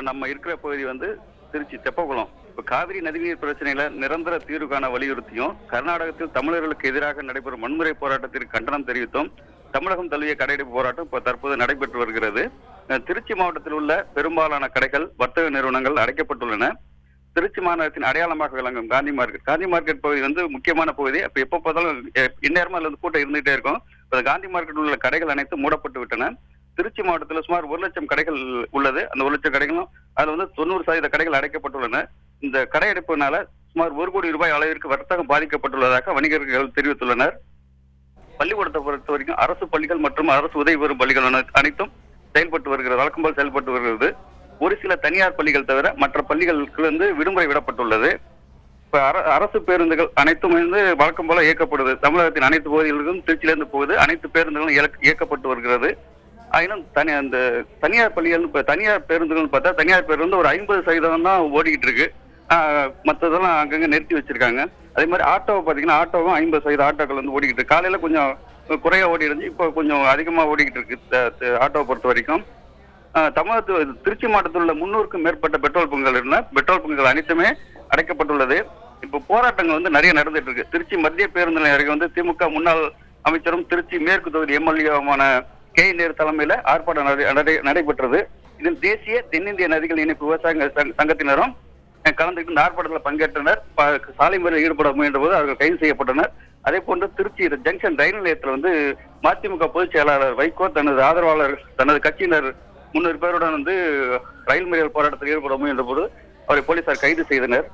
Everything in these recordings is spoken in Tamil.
இப்ப நம்ம இருக்கிற பகுதி வந்து திருச்சி தெப்பக்குளம். இப்ப காவிரி நதிநீர் பிரச்சனையில நிரந்தர தீர்வு காண வலியுறுத்தியும் கர்நாடகத்தில் தமிழர்களுக்கு எதிராக நடைபெறும் வன்முறை போராட்டத்திற்கு கண்டனம் தெரிவித்தும் தமிழகம் தழுவிய கடையடைப்பு போராட்டம் இப்ப தற்போது நடைபெற்று வருகிறது. திருச்சி மாவட்டத்தில் உள்ள பெரும்பாலான கடைகள், வர்த்தக நிறுவனங்கள் அடைக்கப்பட்டுள்ளன. திருச்சி மாநகரத்தின் அடையாளமாக விளங்கும் காந்தி மார்க்கெட் பகுதி வந்து முக்கியமான பகுதி. அப்ப எப்ப பார்த்தாலும் இந்நேரமா அதுல வந்து கூட்டம் இருந்துகிட்டே இருக்கும். காந்தி மார்க்கெட் உள்ள கடைகள் அனைத்தும் மூடப்பட்டு விட்டன. திருச்சி மாவட்டத்தில் சுமார் 1,00,000 கடைகள் உள்ளது. அந்த 1,00,000 கடைகளும் அதுல வந்து 90% கடைகள் அடைக்கப்பட்டுள்ளன. இந்த கடையடைப்புனால சுமார் 1 கோடி ரூபாய் அளவிற்கு வர்த்தகம் பாதிக்கப்பட்டுள்ளதாக வணிகர்கள் தெரிவித்துள்ளனர். பள்ளிக்கூடத்தை பொறுத்த வரைக்கும் அரசு பள்ளிகள் மற்றும் அரசு உதவி பெறும் பள்ளிகள் அனைத்தும் செயல்பட்டு வருகிறது, வழக்கம் போல் செயல்பட்டு வருகிறது. ஒரு சில தனியார் பள்ளிகள் தவிர மற்ற பள்ளிகளுக்கு வந்து விடுமுறை விடப்பட்டுள்ளது. இப்ப அரசு பேருந்துகள் அனைத்தும் வந்து வழக்கம் போல இயக்கப்படுது. தமிழகத்தின் அனைத்து பகுதிகளுக்கும் திருச்சியிலிருந்து போகுது. அனைத்து பேருந்துகளும் இயக்கப்பட்டு வருகிறது. ஆயினும் அந்த தனியார் பள்ளிகள், இப்ப தனியார் பேருந்துகள் பார்த்தா தனியார் பேருந்து ஒரு 50% தான் ஓடிக்கிட்டு இருக்கு. மற்றதெல்லாம் அங்கங்க நிறுத்தி வச்சிருக்காங்க. அதே மாதிரி ஆட்டோவை பாத்தீங்கன்னா ஆட்டோவும் 50% ஆட்டோக்கள் வந்து ஓடிக்கிட்டு இருக்கு. காலையில கொஞ்சம் குறைய ஓடி இருந்துச்சு, இப்போ கொஞ்சம் அதிகமா ஓடிக்கிட்டு இருக்கு ஆட்டோவை பொறுத்த வரைக்கும். திருச்சி மாவட்டத்தில் உள்ள 300க்கும் மேற்பட்ட பெட்ரோல் பங்குகள் அனைத்துமே அடைக்கப்பட்டுள்ளது. இப்ப போராட்டங்கள் வந்து நிறைய நடந்துட்டு இருக்கு. திருச்சி மத்திய பேருந்து நிலையம் வந்து திமுக முன்னாள் அமைச்சரும் திருச்சி மேற்கு தொகுதி எம்எல்ஏவுமான நேரு தலைமையில ஆர்ப்பாட்டம் நடைபெற்றது. இதில் தேசிய தென்னிந்திய நதிகள் இணைப்பு விவசாய சங்கத்தினரும் கலந்துக்கிட்டு இந்த ஆர்ப்பாட்டத்தில் பங்கேற்றனர். சாலை முறையில் ஈடுபட முயன்ற போது அவர்கள் கைது செய்யப்பட்டனர். அதே போன்று திருச்சி ஜங்ஷன் ரயில் நிலையத்தில் வந்து மதிமுக பொதுச் செயலாளர் வைகோ தனது ஆதரவாளர் தனது கட்சியினர் 300 பேருடன் வந்து ரயில் மறியல் போராட்டத்தில் ஈடுபட முயன்ற போது அவரை போலீசார் கைது செய்தனர்.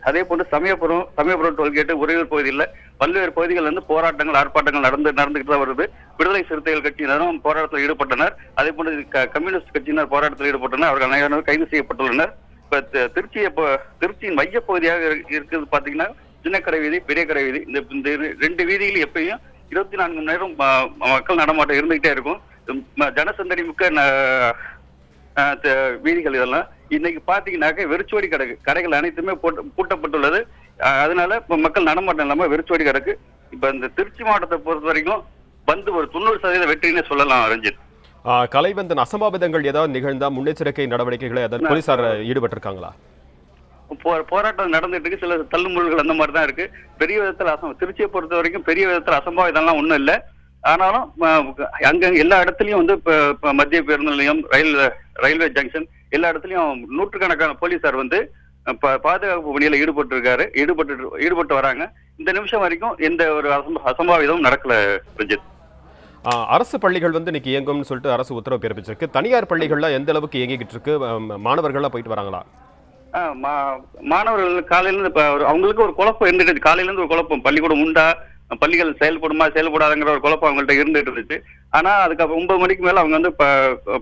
அதே போன்று சமயபுரம் டோல்கேட்டு உறையூர் பகுதியில் பல்வேறு பகுதிகள் வந்து போராட்டங்கள் ஆர்ப்பாட்டங்கள் நடந்துகிட்டு தான் வருது. விடுதலை சிறுத்தைகள் கட்சியினரும் போராட்டத்தில் ஈடுபட்டனர். அதே போன்று கம்யூனிஸ்ட் கட்சியினர் போராட்டத்தில் ஈடுபட்டனர். அவர்கள் அனைவரும் கைது செய்யப்பட்டுள்ளனர். இப்ப திருச்சியின் மைய பகுதியாக இருக்குது பாத்தீங்கன்னா சின்ன கடை வீதி, பெரிய கடை வீதி. இந்த 2 வீதியில் எப்பயும் 24 மணி நேரம் மக்கள் நடமாட்டம் இருந்துகிட்டே இருக்கும். ஜனசந்தடி மிக்க வீதிகள் இதெல்லாம். இன்னைக்கு பாத்தீங்கன்னாக்க வெறிச்சோடி கிடக்கு. கடைகள் அனைத்துமே பூட்டப்பட்டுள்ளது. அதனால இப்ப மக்கள் நடமாட்டம் இல்லாம வெறிச்சோடி கிடக்கு. இப்ப இந்த திருச்சி மாவட்டத்தை பொறுத்த வரைக்கும் வந்து ஒரு 90% வெற்றின்னு சொல்லலாம். ரஞ்சித், கலைவந்தன், அசம்பாவிதங்கள் ஏதாவது நிகழ்ந்தா முன்னெச்சரிக்கை நடவடிக்கைகளை போலீசார் ஈடுபட்டிருக்காங்களா? போராட்டம் நடந்துட்டு இருக்கு. சில தள்ளுமுள்கள் அந்த மாதிரி தான் இருக்கு. பெரிய விதத்துல திருச்சியை பொறுத்த வரைக்கும் பெரிய விதத்துல அசம்பாவிதம்லாம் ஒண்ணும் இல்லை. ஆனாலும் அங்க எல்லா இடத்துலயும் வந்து இப்ப மத்திய பேருந்து நிலையம், ரயில்வே ஜங்ஷன் எல்லா இடத்துலயும் நூற்றுக்கணக்கான போலீசார் வந்து பாதுகாப்பு பணியில ஈடுபட்டு வராங்க. இந்த நிமிஷம் வரைக்கும் எந்த ஒரு அசம்பாவிதமும் நடக்கல. ரஞ்சித், அரசு பள்ளிகள் வந்து இன்னைக்கு இயங்கும்னு சொல்லிட்டு அரசு உத்தரவு பிறப்பிச்சிருக்கு. தனியார் பள்ளிகள்லாம் எந்த அளவுக்கு இயங்கிட்டு இருக்கு? மாணவர்கள்லாம் போயிட்டு வராங்களா? மாணவர்கள் காலையில இருந்து அவங்களுக்கு ஒரு குழப்பம் இருந்துட்டு, காலையில இருந்து ஒரு குழப்பம், பள்ளிக்கூடம் உண்டா, பள்ளிகள் செயல்படாதுங்கிற ஒரு குழப்பம் அவங்கள்ட்ட இருந்துட்டு இருந்துச்சு. ஆனா அதுக்கப்புறம் 9 மணிக்கு மேல அவங்க வந்து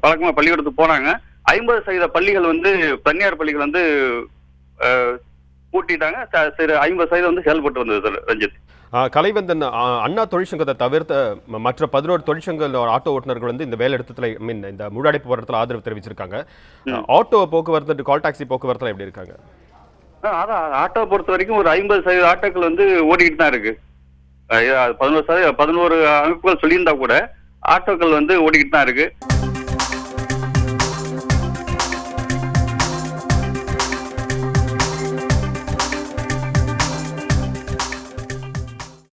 பழக்கமா பள்ளிக்கூடத்துக்கு போனாங்க. 50% பள்ளிகள் வந்து தனியார் பள்ளிகள் வந்து பூட்டிட்டாங்க. சரி, 50% வந்து செயல்பட்டு வந்தது. ரஞ்சித், கலைவந்தன், அண்ணா தொழிற்சங்கத்தை தவிர்த்த மற்ற 11 தொழிற்சங்க ஆட்டோ ஓட்டுநர்கள் வந்து இந்த வேலைநிறுத்தத்தில் இந்த முழு அடைப்பு போராட்டத்தில் ஆதரவு தெரிவிச்சிருக்காங்க. ஆட்டோ போக்குவரத்து, கால் டாக்ஸி போக்குவரத்துல எப்படி இருக்காங்க? அதான் ஆட்டோ பொறுத்த வரைக்கும் ஒரு 50% ஆட்டோக்கள் வந்து ஓடிக்கிட்டு தான் இருக்கு. 11 அமைப்புகள் சொல்லியிருந்தா கூட ஆட்டோக்கள் வந்து ஓடிக்கிட்டு தான் இருக்கு.